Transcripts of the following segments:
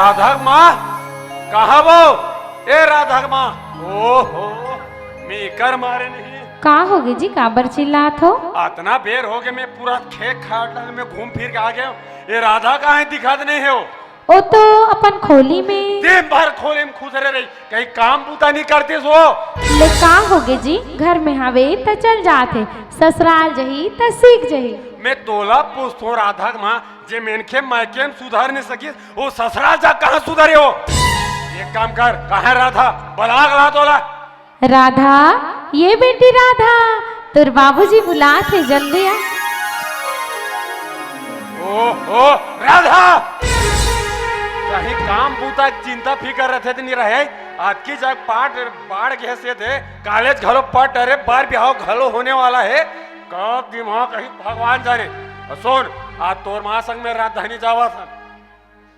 राधा माँ कहा वो? ए राधा माँ, ओहो मीकर मारे नहीं का होगे जी, काबर चिल्लात हो? इतना बेर हो गया, मैं पूरा खेत खाट में घूम फिर के आ गया। ये राधा कहाँ दिखात नहीं है? वो तो अपन खोली में दिन भर खोले में खुश रह रही, कहीं काम बूता नहीं करते सो। ले का होगे जी, घर में हवे त चल जाते, ससुराल जही त सीख जही। मैं तोला पूछतो राधा माँ, जे मेनखे मायके सुधार नहीं सकी, वो ससुराल जा कहाँ सुधारे हो? एक काम कर, कहाँ राधा बला गला तोला। राधा, ये बेटी राधा, तुर बाबूजी बुला थे, जल्दी आ। ओ राधा, कहीं काम बूता चिंता फिकर रहे थे नहीं रहे। आज की जग पाठ बाढ़ के से थे, कॉलेज घलो पट अरे बार ब्याह घलो होने वाला है, कब दिमाग कहीं भगवान जाने। सुन, आज तोर माँ संग में राजधानी जावा था,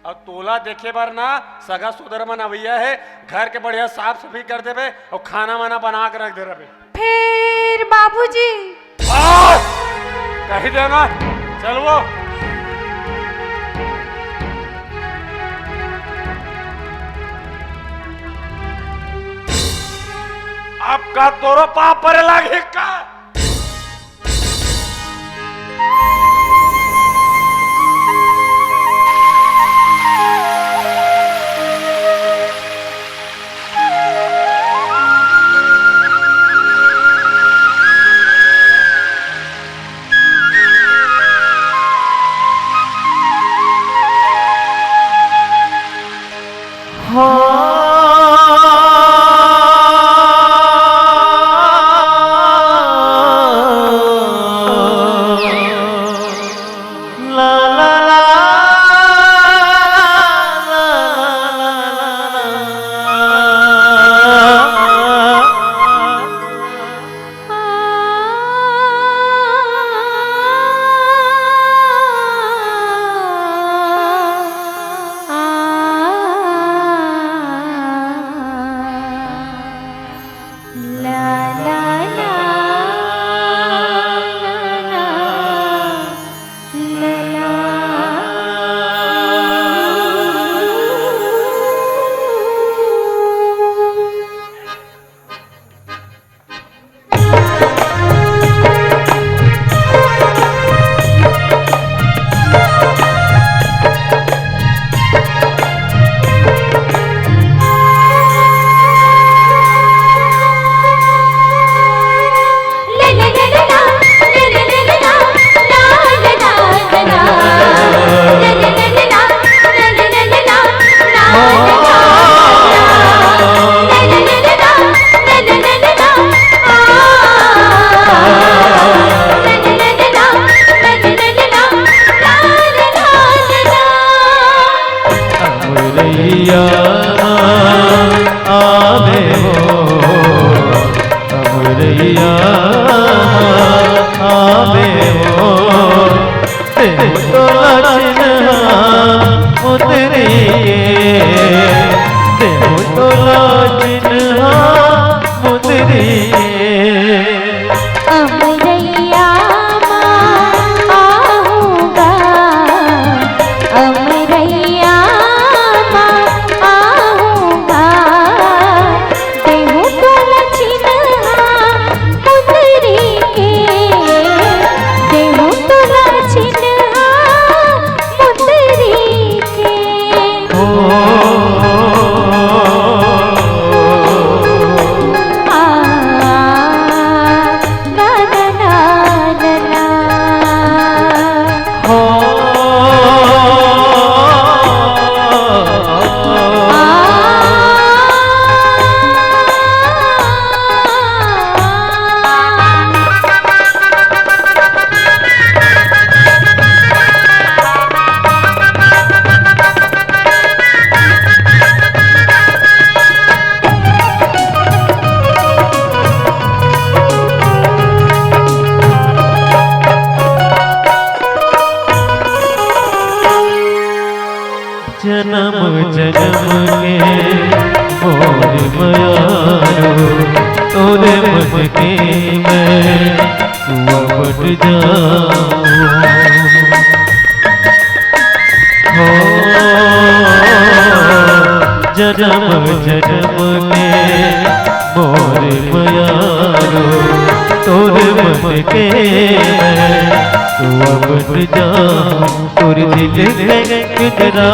और तोला देखे बार ना सगा सुधरमन अवैया है, घर के बढ़िया साफ सफाई कर देवे और खाना वाना बना के रख दे रहे। फिर बाबूजी कही देना, चल वो आपका तोरो पाप पर लागे का। जन्म जन्म के मोर मयारो तोरे मन के मैं सुवट जाऊं हो जन्म के मोर मयारो तोरे मन के मैं तू अब न जाऊं तोर दिल में किधरा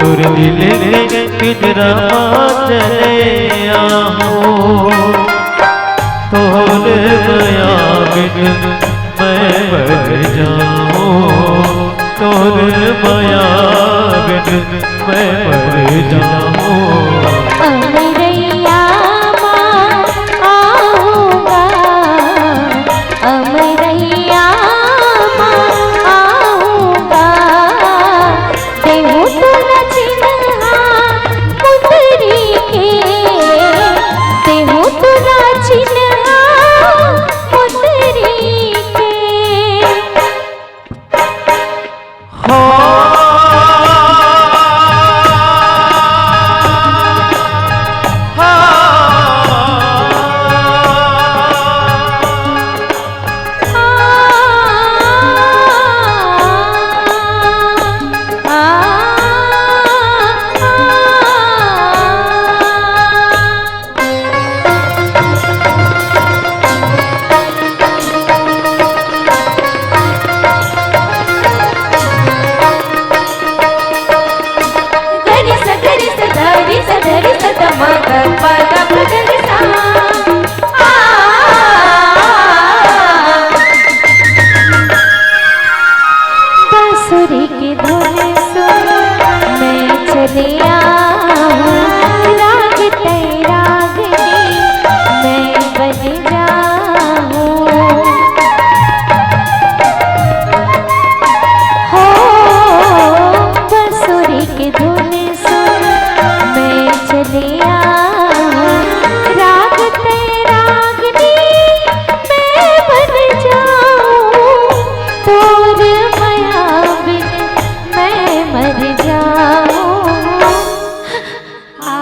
तोर दिल में किधरा चले आऊं तोर माया बिन मैं मर जाऊं तोर माया बिन मैं मर जाऊं अमरैया माँ आऊँगा, अमरैया माँ आऊँगा, देहूँ तोरा चिन्हा पुतरी के, देहूँ तोरा चिन्हा पुतरी के। बांसुरी की धुन सुन मैं चले आऊं, राग तैरागनी मैं बन जाऊं। हो बांसुरी की धुन सुन मैं चले आऊं, राग तैरागनी मैं बन जाऊं, तोर माया बिन मैं मर जाऊं। आ,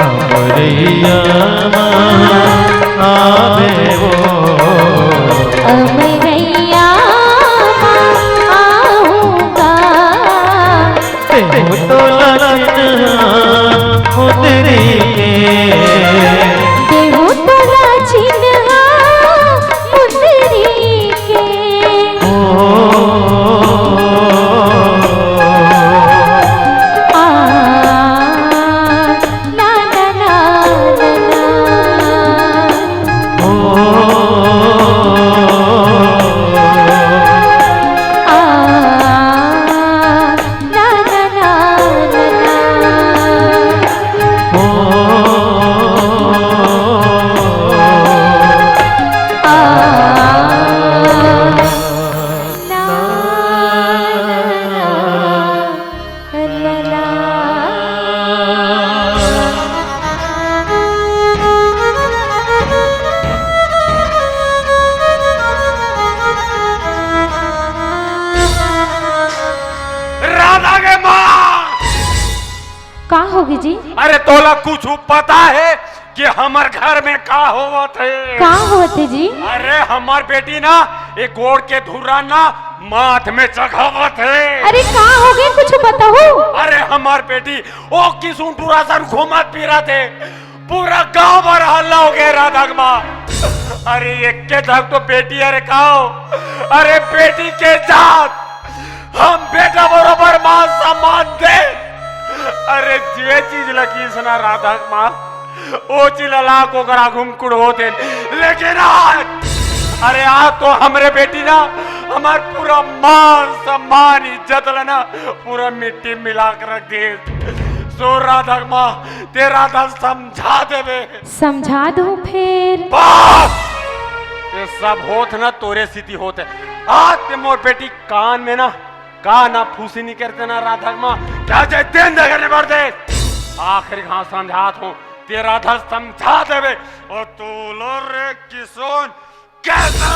अमरैया आवे वो अमरैया आऊँगा, तेहू तो ललना पुतरी के देहूँ तोरा चिन्हा पुतरी के। आ, ना ना ना ना आ, ना ना ना राधा के माँ, का होगी जी? अरे तोला कुछ पता है कि हमार घर में का हुआ थे? का होते जी? अरे हमार बेटी ना एक गोड़ के धुरा ना माथ में चढ़ावत है। अरे का हो गए कुछ बताओ। अरे हमार बेटी ओ किसुन टूरा सन घूमत फिरा थे, पूरा गांव भर हल्ला हो गया राधा के माँ। अरे एक के धक तो बेटी अरे काओ, अरे बेटी के जात हम बेटा बरोबर मां सम्मान दे। अरे जे चीज लगी सना राधा के माँ ओ चिलला को करा घुमकुड़ होते, लेकिन आज अरे आज तो हमरे बेटी ना हमार पूरा मान सम्मान इज्जत लेना पूरा मिट्टी मिला कर रख दे। सो राधा माँ तेरा था समझा देवे। समझा दो फिर। बस ये सब होत ना तोरे स्थिति होते। आज ते मोर बेटी कान में ना का ना फूसी नहीं करते ना राधा माँ क्या जाए दिन करने पड़ते। आखिरी घास समझात हूँ तेरा था समझा देवे और तू लो रे किसोन कैसा